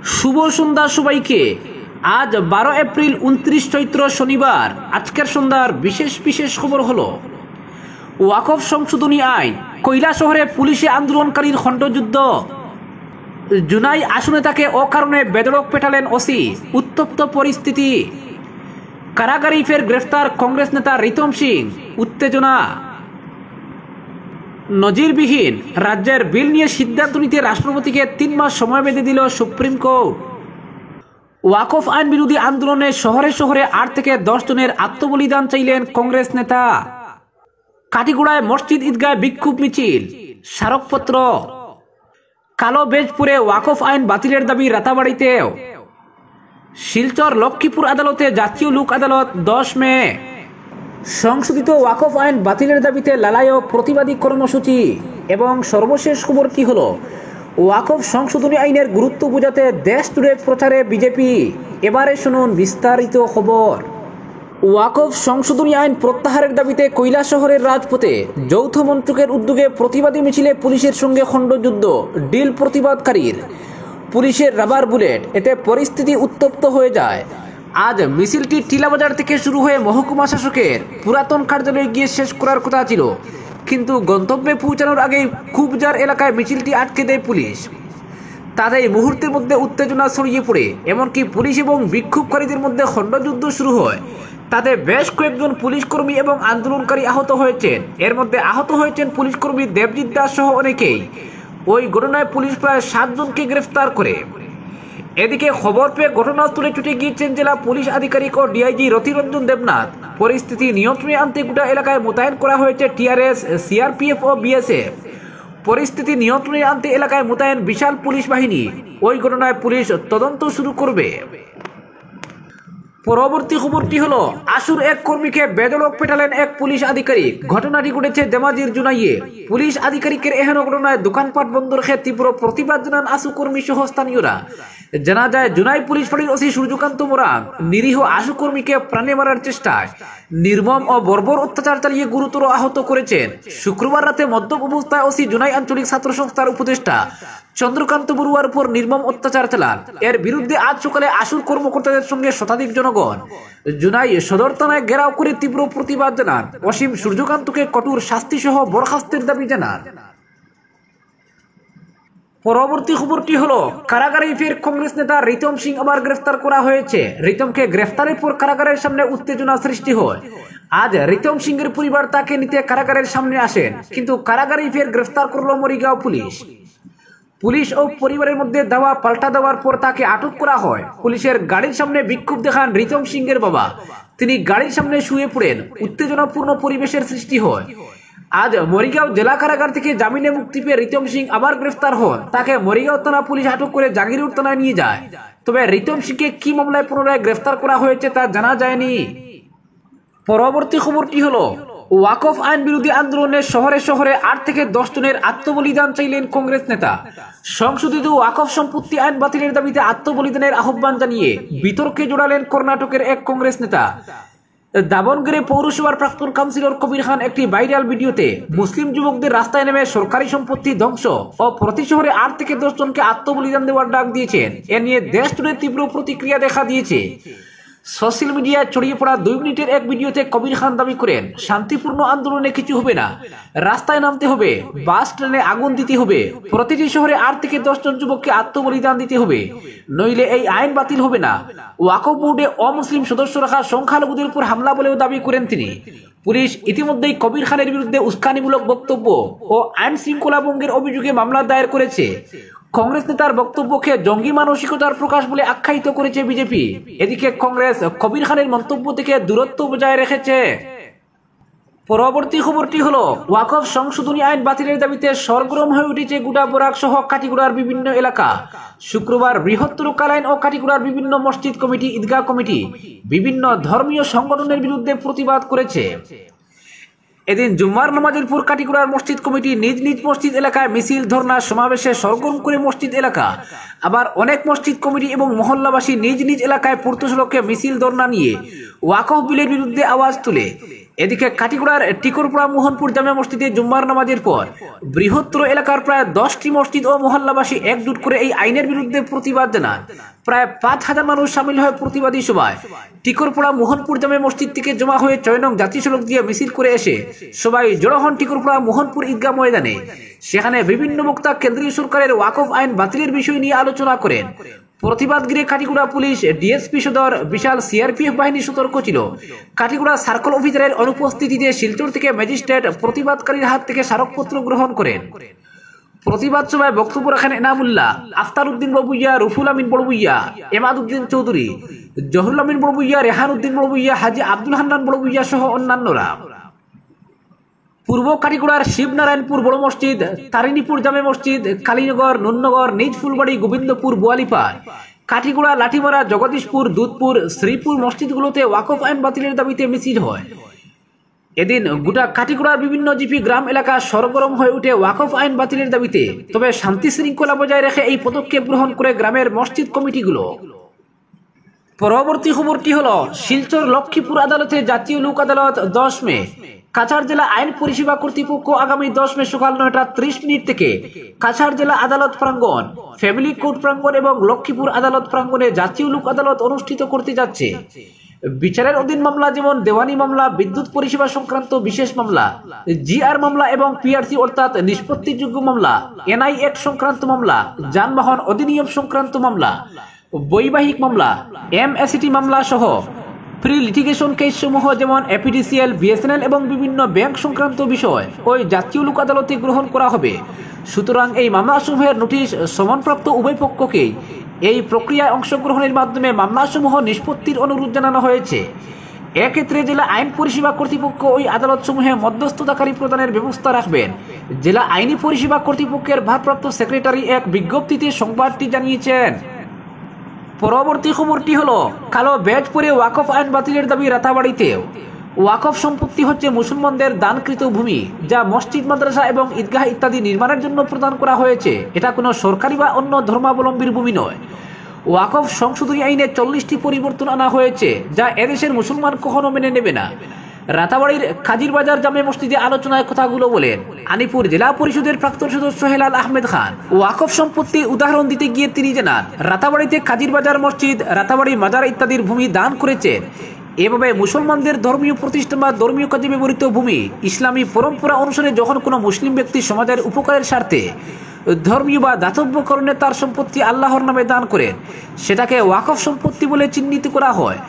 শুভ সন্ধ্যা সবাইকে। আজ 12 এপ্রিল 29 চৈত্র শনিবার। আজকের সন্ধ্যার বিশেষ বিশেষ খবর হলো ওয়াকফ সংশোধনী আইন, কৈলাসহরে পুলিশে আন্দোলনকারীর খণ্ডযুদ্ধ, জুনাই আসনে তাকে অকারণে বেধড়ক পেটালেন ওসি, উত্তপ্ত পরিস্থিতি, কারাগারে ফের গ্রেফতার কংগ্রেস নেতা রিতম সিং, উত্তেজনা, নজিরবিহীন রাজ্যের বিল নিয়ে সিদ্ধান্ত নিতে রাষ্ট্রপতিকে 3 মাস সময় বেঁধে দিল সুপ্রিম কোর্ট। ওয়াকফ আইন বিরোধী আন্দোলনে শহরে শহরে 8 থেকে 10 জনের আত্মবলিদান চাইলেন কংগ্রেস নেতা। কাটিগড়ায় মসজিদ ঈদগায় বিক্ষোভ মিছিল, স্মারকপত্র, কালো বেজ পরে ওয়াকফ আইন বাতিলের দাবি রাতাবাড়িতেও। শিলচর লক্ষ্মীপুর আদালতে জাতীয় লোক আদালত 10 মে। সংশোধিত ওয়াকফ আইন বাতিলের দাবিতে লালায়ও প্রতিবাদী কর্মসূচি। এবং সর্বশেষ খবর কি হলো, ওয়াকফ সংশোধনী আইনের গুরুত্ব বোঝাতে দেশ জুড়ে প্রচারে বিজেপি। এবারে শুনুন বিস্তারিত খবর। ওয়াকফ সংশোধনী আইন প্রত্যাহারের দাবিতে কৈলাসহরের রাজপথে যৌথ মন্ত্রকের উদ্যোগে প্রতিবাদী মিছিলে পুলিশের সঙ্গে খণ্ডযুদ্ধ, ডিল প্রতিবাদকারীর, পুলিশের রাবার বুলেট, এতে পরিস্থিতি উত্তপ্ত হয়ে যায়। আজ মিছিলটি টিলাবাজার থেকে শুরু হয়ে মহকুমা শাসকের পুরাতন কার্যালয়ে গিয়ে শেষ করার কথা ছিল, কিন্তু গন্তব্যে পৌঁছানোর আগেই খুবজার এলাকায় মিছিলটি আটকে দেয় পুলিশ। তাতেই মুহূর্তের মধ্যে উত্তেজনা ছড়িয়ে পড়ে, এমনকি পুলিশ এবং বিক্ষোভকারীদের মধ্যে খণ্ডযুদ্ধ শুরু হয়। তাতে বেশ কয়েকজন পুলিশকর্মী এবং আন্দোলনকারী আহত হয়েছেন। এর মধ্যে আহত হয়েছেন পুলিশকর্মী দেবজিৎ দাস সহ অনেকেই। ওই ঘটনায় পুলিশ প্রায় 7 জনকে গ্রেফতার করে। এদিকে খবর পেয়ে ঘটনাস্থলে ছুটে গিয়েছেন জেলা পুলিশ আধিকারিক ও ডিআইজি রতিরঞ্জন দেবনাথ। পরিস্থিতি নিয়ন্ত্রণে আনতে গোটা এলাকায় মোতায়েন করা হয়েছে টিআরএস, সিআরপিএফ ও বিএসএফ। পরিস্থিতি নিয়ন্ত্রণে আনতে এলাকায় মোতায়েন বিশাল পুলিশ বাহিনী। ওই ঘটনায় পুলিশ তদন্ত শুরু করবে। পরবর্তী খবরটি হলো, আশুর এক কর্মীকে বেধড়ক পেটালেন এক পুলিশ আধিকারিক। ঘটনাটি ঘটেছে ধেমাজির জুনাইয়ে। পুলিশ আধিকারিকের এহেন ঘটনায় দোকানপাট বন্ধ রেখে তীব্র প্রতিবাদ জানান আশু কর্মী সহ স্থানীয়রা। জানা যায়, জুনাই পুলিশ ফাঁড়ির ওসি সূর্যকান্ত মোরাং নিরীহ আশু কর্মীকে প্রাণে মারার চেষ্টায় নির্মম ও বর্বর অত্যাচার চালিয়ে গুরুতর আহত করেছেন। শুক্রবার রাতে মদ্যপ অবস্থায় ওসি জুনাই আঞ্চলিক ছাত্র সংস্থার উপদেষ্টা চন্দ্রকান্ত বড়ুয়ার উপর নির্মম অত্যাচার চালান। এর বিরুদ্ধে আজ সকালে আশুর কর্মকর্তাদের সঙ্গে শতাধিক জনগণ জুনাই সদর থানায় ঘেরাও করে তীব্র প্রতিবাদ জানান। অসীম সূর্যকান্তকে কঠোর শাস্তি সহ বরখাস্তের দাবি জানান। পরবর্তী খবরটি হলো, কারাগারে ফের কংগ্রেস নেতা রিতম সিং আবার গ্রেফতার করা হয়েছে। রিতমকে গ্রেফতারের পর কারাগারের সামনে উত্তেজনা সৃষ্টি হয়। আজ রিতম সিং এর পরিবার তাকে নিতে কারাগারের সামনে আসেন, কিন্তু কারাগারে ফের গ্রেফতার করলো মরিগাঁও পুলিশ। পুলিশ ও পরিবারের মধ্যে দাওয়া পাল্টা দেওয়ার পর তাকে আটক করা হয়। পুলিশের গাড়ির সামনে বিক্ষোভ দেখান রিতম সিং এর বাবা। তিনি গাড়ির সামনে শুয়ে পড়েন। উত্তেজনাপূর্ণ পরিবেশের সৃষ্টি হয়। আজ মরিগাঁও জেলা কারাগার থেকে জামিনে মুক্তি পেয়ে রিতম সিং আবার গ্রেফতার হন। তাকে মরিগাঁও থানা পুলিশ আটক করে জাগিরুর থানায় নিয়ে যায়। তবে রিতম সিংকে কি মামলায় পুনরায় গ্রেফতার করা হয়েছে তা জানা যায়নি। পরবর্তী খবরটি হলো, ওয়াকফ আইন বিরোধী আন্দোলনে শহরে শহরে 8 থেকে 10 জনের আত্মবলিদান চাইলেন কংগ্রেস নেতা। সংশোধিত ওয়াকফ সম্পত্তি আইন বাতিলের দাবিতে আত্মবলিদানের আহ্বান জানিয়ে বিতর্কে জড়ালেন কর্ণাটকের এক কংগ্রেস নেতা। দাবনগেরে পৌরসভার প্রাক্তন কাউন্সিলর কবির খান একটি ভাইরাল ভিডিওতে মুসলিম যুবকদের রাস্তায় নেমে সরকারি সম্পত্তি ধ্বংস ও প্রতি শহরে 8 থেকে 10 জনকে আত্মবলিদান দেওয়ার ডাক দিয়েছেন। এ নিয়ে দেশ জুড়ে তীব্র প্রতিক্রিয়া দেখা দিয়েছে। সোশ্যাল মিডিয়ায় ছড়িয়ে পড়া 2 মিনিটের এক ভিডিওতে কবির খান দাবি করেন, শান্তিপূর্ণ আন্দোলনে কিছু হবে না, রাস্তায় নামতে হবে, বাস ট্রেনে আগুন দিতে হবে, প্রতিটি শহরে 8 থেকে 10 জন যুবককে আত্মবলিদান দিতে হবে, নইলে এই আইন বাতিল হবে না। ওয়াকফ বোর্ডে অমুসলিম সদস্য রাখা সংখ্যালঘুদের উপর হামলা বলেও দাবি করেন তিনি। পুলিশ ইতিমধ্যেই কবির খানের বিরুদ্ধে উস্কানিমূলক বক্তব্য ও আইন শৃঙ্খলা ভঙ্গের অভিযোগে মামলা দায়ের করেছে। কংগ্রেস নেতার বক্তব্যকে জঙ্গি মানসিকতার প্রকাশ বলে আখ্যায়িত করেছে বিজেপি। এদিকে কংগ্রেস কবির খানের মন্তব্য থেকে দূরত্ব বজায় রেখেছে। পরবর্তী খবরটি হলো, ওয়াকফ সংশোধনী আইন বাতিলের দাবিতে সরগরম হয়ে উঠেছে গোটা বরাক সহ কাটিগড়ার বিভিন্ন এলাকা। শুক্রবার বৃহত্তর কালাইন ও কাটিগড়ার বিভিন্ন মসজিদ কমিটি, ঈদগাহ কমিটি বিভিন্ন ধর্মীয় সংগঠনের বিরুদ্ধে প্রতিবাদ করেছে। এদিন জুম্মার নামাজের পর কাটিগড়ার মসজিদ কমিটি নিজ নিজ মসজিদ এলাকায় মিছিল, ধর্ণা, সমাবেশে সরগরম করে মসজিদ এলাকা। আবার অনেক মসজিদ কমিটি এবং মহল্লাবাসী নিজ নিজ এলাকায় পূর্ত সড়কে মিছিল, ধর্ণা নিয়ে ওয়াকফ বিলের বিরুদ্ধে আওয়াজ তুলে এদিকে কাটিগড়ার টিকরপুরা মোহনপুর জামে মসজিদে জুম্মার নামাজের পর বৃহত্তর এলাকার প্রায় 10টি মসজিদ ও মহল্লাবাসী একজোট করে এই আইনের বিরুদ্ধে প্রতিবাদ জানান। প্রায় 5,000 মানুষ সামিল হয় প্রতিবাদী সভায়। টিকরপুরা মোহনপুর জামে মসজিদ থেকে জমা হয়ে 6 নং জাতীয় সড়ক দিয়ে মিছিল করে এসে সবাই জড়ো হন টিকরপুরা মোহনপুর ঈদগাহ ময়দানে। সেখানে বিভিন্ন বক্তা কেন্দ্রীয় সরকারের ওয়াকফ আইন বাতিলের বিষয় নিয়ে আলোচনা করেন। প্রতিবাদ গৃহে কাটিগড়া পুলিশ, ডিএসপি সদর, বিশাল সিআরপিএফ বাহিনী সতর্ক ছিল। কাটিগড়া সার্কেল অফিসারের অনুপস্থিতিতে শিলচর থেকে ম্যাজিস্ট্রেট প্রতিবাদকারীর হাত থেকে স্মারকপত্র গ্রহণ করেন। প্রতিবাদ সভায় বক্তব্য রাখেন এনামুল্লাহ, আফতার উদ্দিন বড়বুইয়া, রুফুল আমিন বড়বুইয়া, এমাদ উদ্দিন চৌধুরী, জহুরুল আমিন বড়বুইয়া, রেহান উদ্দিন বড়বুইয়া, হাজি আব্দুল হান্নান বড়বুইয়া সহ অন্যান্যরা। পূর্ব কাটিগড়ার শিবনারায়ণপুর বড় মসজিদ, তারিণীপুর জামে মসজিদ, কালীনগর, নুননগর, নিজ ফুলবাড়ি, গোবিন্দপুর, বোয়ালিপাড়, কাটিগড়া, লাঠিমারা, জগদীশপুর, দুধপুর, শ্রীপুর মসজিদগুলোতে ওয়াকফ আইন বাতিলের দাবিতে মিছিল হয়। এদিন গোটা কাটিগড়ার বিভিন্ন জিপি গ্রাম এলাকা সরগরম হয়ে উঠে ওয়াকফ আইন বাতিলের দাবিতে। তবে শান্তি শৃঙ্খলা বজায় রেখে এই পদক্ষেপ গ্রহণ করে গ্রামের মসজিদ কমিটিগুলো। পরবর্তী খবরটি হলো, শিলচর লক্ষ্মীপুর আদালতে জাতীয় লোক আদালত 10 মে। কাছাড় জেলা আইন পরিষেবা কর্তৃপক্ষ আগামী 10 মে সকাল 9:30 থেকে কাছাড় জেলা আদালত প্রাঙ্গণ, ফ্যামিলি কোর্ট প্রাঙ্গণ এবং লক্ষ্মীপুর আদালত প্রাঙ্গণে জাতীয় লোক আদালত অনুষ্ঠিত করতে যাচ্ছে। বিচারের অধীন মামলা যেমন দেওয়ানি মামলা, বিদ্যুৎ পরিষেবা সংক্রান্ত বিশেষ মামলা, জিআর মামলা এবং পিআরসি অর্থাৎ নিষ্পত্তিযোগ্য মামলা, এনআই অ্যাক্ট সংক্রান্ত মামলা, যানবাহন অধিনিয়ম সংক্রান্ত মামলা, বৈবাহিক মামলা, এমএসিটি মামলা সহ প্রি লিটিগেশন কেস সমূহ যেমন এপিডিসিএল, বিএসএনএল এবং বিভিন্ন ব্যাংক সংক্রান্ত বিষয় ওই জাতীয় লোক আদালতে গ্রহণ করা হবে। সুতরাং এই মামলাসমূহের নোটিশ সমনপ্রাপ্ত উভয় পক্ষকেই এই প্রক্রিয়ায় অংশগ্রহণের মাধ্যমে মামলাসমূহ নিষ্পত্তির অনুরোধ জানানো হয়েছে। এক্ষেত্রে জেলা আইন পরিষেবা কর্তৃপক্ষ ওই আদালতসমূহে মধ্যস্থতাকারী প্রদানের ব্যবস্থা রাখবেন। জেলা আইনি পরিষেবা কর্তৃপক্ষের ভারপ্রাপ্ত সেক্রেটারি এক বিজ্ঞপ্তিতে সংবাদটি জানিয়েছেন। পরবর্তী খবরটি হলো, কালো ব্যাজ পরে ওয়াকফ আইন বাতিলের দাবি রাতাবাড়িতেও। ওয়াকফ সম্পত্তি হচ্ছে মুসলমানদের দানকৃত ভূমি, যা মসজিদ, মাদ্রাসা এবং ঈদগাহ ইত্যাদি নির্মাণের জন্য প্রদান করা হয়েছে। এটা কোনো সরকারি বা অন্য ধর্মাবলম্বীর ভূমি নয়। ওয়াকফ সংশোধনী আইনে 40টি পরিবর্তন আনা হয়েছে, যা এদেশের মুসলমান কখনো মেনে নেবে না। রাতাবাড়ির কাজিরবাজার জামে মসজিদে আলোচনায় কথাগুলো বলেন আনিপুর জেলা পরিষদের প্রাক্তন সদস্য হেলাল আহমেদ খান। ওয়াকফ সম্পত্তির উদাহরণ দিতে গিয়ে তিনি জানান, রাতাবাড়িতে কাজিরবাজার মসজিদ, রাতাবাড়ি মাজার ইত্যাদির ভূমি দান করেছেন। এভাবে মুসলমানদের ধর্মীয় প্রতিষ্ঠান বা ধর্মীয় কাজে ব্যবহৃত ভূমি ইসলামী পরম্পরা অনুসারে যখন কোনো মুসলিম ব্যক্তি সমাজের উপকারের স্বার্থে ধর্মীয় বা দাতব্যকরণে তার সম্পত্তি আল্লাহর নামে দান করেন, সেটাকে ওয়াকফ সম্পত্তি বলে চিহ্নিত করা হয়।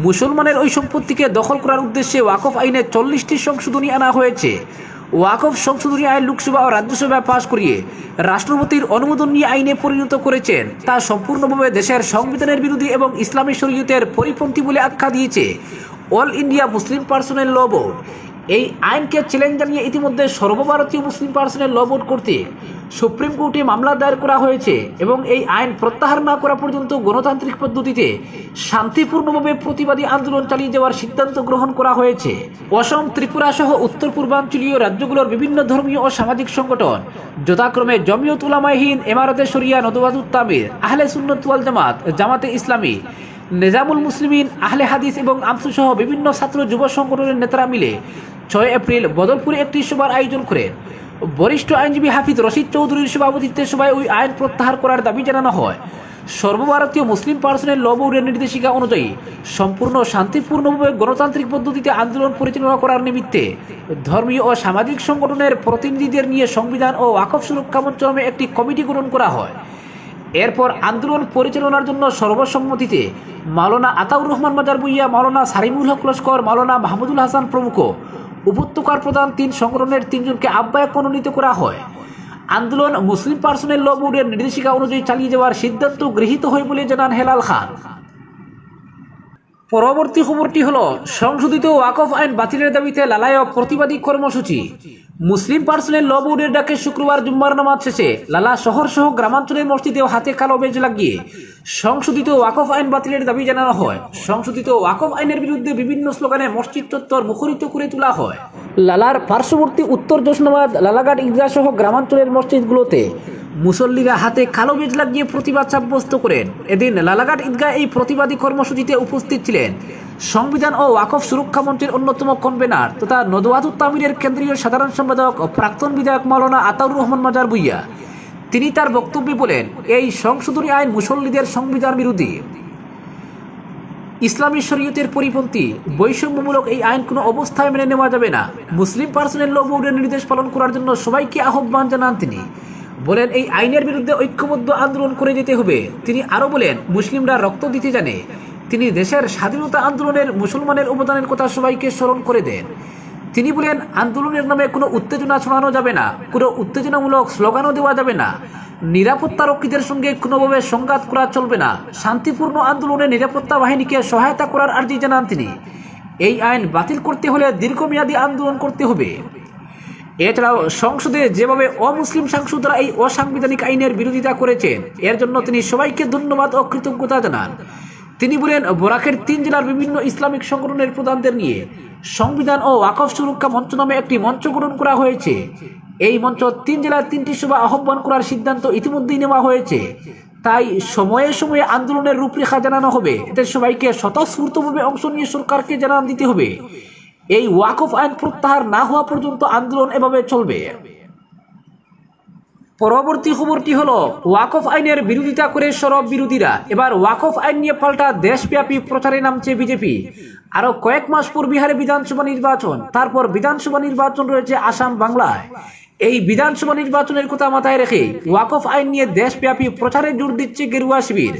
মুসলমানের ওই সম্পত্তিকে দখল করার উদ্দেশ্যে ওয়াকফ আইনে 40টি সংশোধনী আনা হয়েছে। ওয়াকফ সংশোধনী আইন লোকসভা ও রাজ্যসভায় পাশ করিয়ে রাষ্ট্রপতির অনুমোদন নিয়ে আইনে পরিণত করেছেন। তা সম্পূর্ণভাবে দেশের সংবিধানের বিরোধী এবং ইসলামী শরীয়তের পরিপন্থী বলে আখ্যা দিয়েছে অল ইন্ডিয়া মুসলিম পার্সোনাল ল বোর্ড। এই আইনকে চ্যালেঞ্জ জানিয়ে ইতিমধ্যে সর্বভারতীয় মুসলিম পার্সোনাল ল বোর্ড কর্তৃক সুপ্রিম কোর্টে মামলা দায়ের করা হয়েছে এবং এই আইন প্রত্যাহার না করা পর্যন্ত গণতান্ত্রিক পদ্ধতিতে শান্তিপূর্ণভাবে প্রতিবাদী আন্দোলন চালিয়ে যাওয়ার সিদ্ধান্ত গ্রহণ করা হয়েছে। অসম, ত্রিপুরা সহ উত্তর পূর্বাঞ্চলীয় রাজ্যগুলোর বিভিন্ন ধর্মীয় ও সামাজিক সংগঠন যথাক্রমে জমিয়ত উলামায়ে হিন্দ, এমারতে শরিয়া, নদওয়াতুত তামির, আহলে সুন্নাত ওয়াল জামাত, জামাতে ইসলামী, নিজামুল মুসলিমিন, আহলে হাদিস এবং আমসু সহ বিভিন্ন ছাত্র যুব সংগঠনের নেতারা মিলে 6 এপ্রিল বদরপুরে একটি সভার আয়োজন করেন। বরিষ্ঠ আইনজীবী হাফিজ রশিদ চৌধুরীর সভাপতিত্বে সভায় ওই আইন প্রত্যাহার করার দাবি জানানো হয়। সর্বভারতীয় মুসলিম পার্সোনাল ল বোর্ডের নির্দেশিকা অনুযায়ী সম্পূর্ণ শান্তিপূর্ণভাবে গণতান্ত্রিক পদ্ধতিতে আন্দোলন পরিচালনা করার নিমিত্তে ধর্মীয় ও সামাজিক সংগঠনের প্রতিনিধিদের নিয়ে সংবিধান ও ওয়াকফ সুরক্ষা মঞ্চ নামে একটি কমিটি গঠন করা হয়। এরপর আন্দোলন পরিচালনার জন্য সর্বসম্মতিতে মাওলানা আতাউর রহমান মাজার ভূঁইয়া, মাওলানা সারিমুল হক লস্কর, মাওলানা মাহমুদুল হাসান প্রমুখ উপত্যকার প্রধান 3 সংগঠনের 3 জনকে আহ্বায়ক মনোনীত করা হয়। আন্দোলন মুসলিম পার্সোনাল ল বোর্ডের নির্দেশিকা অনুযায়ী চালিয়ে যাওয়ার সিদ্ধান্ত গৃহীত হয় বলে জানান হেলাল খান। পরবর্তী খবরটি হলো, সংশোধিত ওয়াকফ আইন বাতিলের দাবিতে লালায় প্রতিবাদী কর্মসূচি। মুসলিম পার্সোনাল ল বোর্ডের ডাকে শুক্রবার জুম্মার নামাজ শেষে লালা শহর সহ গ্রামাঞ্চলের মসজিদেও হাতে কালো বেজ লাগিয়ে সংশোধিত ওয়াকফ আইন বাতিলের দাবি জানানো হয়। সংশোধিত ওয়াকফ আইনের বিরুদ্ধে বিভিন্ন স্লোগানে মসজিদ চত্বর মুখরিত করে তোলা হয়। লালার পার্শ্ববর্তী উত্তর জোসনাবাদ, লালাঘাট ঈদগাহ সহ গ্রামাঞ্চলের মসজিদগুলোতে মুসল্লিরা হাতে কালো বেজ লাগিয়ে প্রতিবাদ সাব্যস্ত করেন। এদিন লালাঘাট ঈদগাহ এই প্রতিবাদী কর্মসূচিতে উপস্থিত ছিলেন সংবিধান ও ওয়াকফ সুরক্ষা মঞ্চের অন্যতম কনভেনার তথা নদওয়াতুত তামিরের কেন্দ্রীয় সাধারণ সম্পাদক ও প্রাক্তন বিধায়ক মাওলানা আতাউর রহমান মাজার ভূঁইয়া। তিনি তার বক্তব্যে বলেন, এই সংশোধনী আইন মুসল্লিদের সংবিধান বিরোধী, ইসলামী শরীয়তের পরিপন্থী, বৈষম্যমূলক এই আইন কোনো অবস্থায় মেনে নেওয়া যাবে না। মুসলিম পার্সোনাল ল বোর্ডের নির্দেশ পালন করার জন্য সবাইকে আহ্বান জানান তিনি। বলেন, এই আইনের বিরুদ্ধে ঐক্যবদ্ধ আন্দোলন করে যেতে হবে। তিনি আরও বলেন, মুসলিমরা রক্ত দিতে জানে। তিনি দেশের স্বাধীনতা আন্দোলনের মুসলমানের অবদানের কথা সবাইকে স্মরণ করে দেন। তিনি বলেন, আন্দোলনের নামে কোনো উত্তেজনা ছড়ানো যাবে না, কোনো উত্তেজনামূলক স্লোগানও দেওয়া যাবে না, নিরাপত্তারক্ষীদের সঙ্গে কোনোভাবে সংঘাত করা চলবে না। শান্তিপূর্ণ আন্দোলনে নিরাপত্তা বাহিনীকে সহায়তা করার আর্জি জানান তিনি। এই আইন বাতিল করতে হলে দীর্ঘমেয়াদী আন্দোলন করতে হবে। এছাড়াও সংসদে যেভাবে অমুসলিম সাংসদরা এই অসাংবিধানিক আইনের বিরোধিতা করেছেন, এর জন্য তিনি সবাইকে ধন্যবাদ ও কৃতজ্ঞতা জানান। তিনি বলেন, বরাকের 3 জেলার বিভিন্ন ইসলামিক সংগঠনের প্রধানদের নিয়ে সংবিধান ও ওয়াকফ সুরক্ষা মঞ্চ নামে একটি মঞ্চ গঠন করা হয়েছে। এই মঞ্চ 3 জেলার 3টি সভা আহ্বান করার সিদ্ধান্ত ইতিমধ্যেই নেওয়া হয়েছে। তাই সময়ে সময়ে আন্দোলনের রূপরেখা জানানো হবে। এতে সবাইকে স্বতঃস্ফূর্তভাবে অংশ নিয়ে সরকারকে জানান দিতে হবে। এই ওয়াকফ আইন প্রত্যাহার না হওয়া পর্যন্ত আন্দোলন এভাবে চলবে। পরবর্তী খবরটি হলো, ওয়াকফ আইনের বিরোধিতা করে সরব বিরোধীরা। এবার ওয়াকফ আইন নিয়ে পাল্টা দেশব্যাপী প্রচারে নামছে বিজেপি। আরো কয়েক মাস পর বিহারে বিধানসভা নির্বাচন, তারপর বিধানসভা নির্বাচন রয়েছে আসাম, বাংলায়। এই বিধানসভা নির্বাচনের কথা মাথায় রেখে ওয়াকফ আইন নিয়ে দেশব্যাপী প্রচারে জোর দিচ্ছে গেরুয়া শিবির।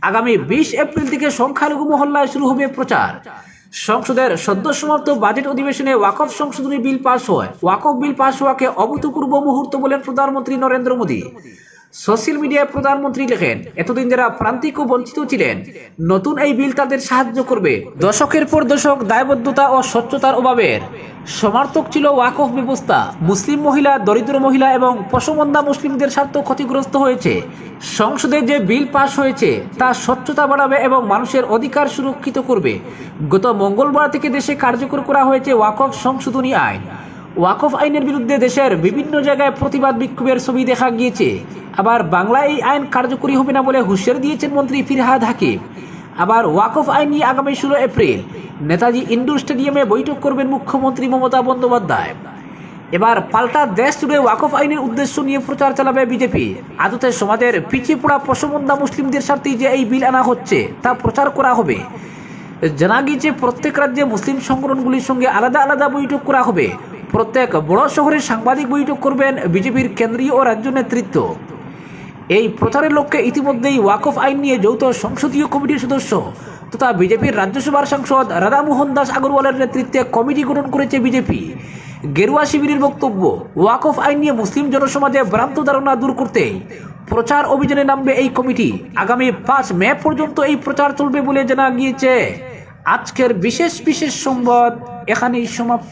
আগামী 20 এপ্রিল থেকে সংখ্যালঘু মহল্লায় শুরু হবে প্রচার। সংসদের সদ্য সমাপ্ত বাজেট অধিবেশনে ওয়াকফ সংশোধনী বিল পাস হয়। ওয়াকফ বিল পাস হওয়াকে অভূতপূর্ব মুহূর্ত বলেন প্রধানমন্ত্রী নরেন্দ্র মোদী। সোশ্যাল মিডিয়ায় প্রধানমন্ত্রী লেখেন, এতদিন যারা প্রান্তিক ও বঞ্চিত ছিলেন, নতুন এই বিল তাদের সাহায্য করবে। দশকের পর দশক দায়বদ্ধতা ও স্বচ্ছতার অভাবের সমার্থক ছিল ওয়াকফ ব্যবস্থা। মুসলিম মহিলা, দরিদ্র মহিলা এবং পশমন্দা মুসলিমদের স্বার্থ ক্ষতিগ্রস্ত হয়েছে। সংসদে যে বিল পাস হয়েছে তা স্বচ্ছতা বাড়াবে এবং মানুষের অধিকার সুরক্ষিত করবে। গত মঙ্গলবার থেকে দেশে কার্যকর করা হয়েছে ওয়াকফ সংশোধনী আইন। ওয়াকফ আইনের বিরুদ্ধে দেশের বিভিন্ন জায়গায় প্রতিবাদ বিক্ষোভের ছবি দেখা গিয়েছে। আবার বাংলায় এই আইন কার্যকরী হবে না বলে হুঁশিয়ারি দিয়েছেন মন্ত্রী ফিরহাদ হাকিম। আবার ওয়াকফ আইন নিয়ে আগামী 16 এপ্রিল নেতাজি ইন্ডোর স্টেডিয়ামে বৈঠক করবেন মুখ্যমন্ত্রী মমতা বন্দ্যোপাধ্যায়। এবার পাল্টা দেশ জুড়ে ওয়াকফ আইনের উদ্দেশ্য নিয়ে প্রচার চালাবে বিজেপি। আদতে সমাজের পিছিয়ে পড়া পশমন্দা মুসলিমদের স্বার্থে যে এই বিল আনা হচ্ছে তা প্রচার করা হবে। জানা গিয়েছে, প্রত্যেক রাজ্যে মুসলিম সংগঠনগুলির সঙ্গে আলাদা আলাদা বৈঠক করা হবে। প্রত্যেক বড় শহরে সাংবাদিক বৈঠক করবেন বিজেপির কেন্দ্রীয় ও রাজ্য নেতৃত্ব। এই প্রচারের লক্ষ্যে ইতিমধ্যেই ওয়াকফ আইন নিয়ে যৌথ সংসদীয় কমিটির সদস্য তথা বিজেপির রাজ্যসভার সাংসদ রাধামোহন দাস আগরওয়ালের নেতৃত্বে কমিটি গঠন করেছে বিজেপি। গেরুয়া শিবিরের বক্তব্য, ওয়াকফ আইন নিয়ে মুসলিম জনসমাজে ভ্রান্ত ধারণা দূর করতে প্রচার অভিযানে নামবে এই কমিটি। আগামী 5 মে পর্যন্ত এই প্রচার চলবে বলে জানা গিয়েছে। আজকের বিশেষ সংবাদ এখানেই সমাপ্ত।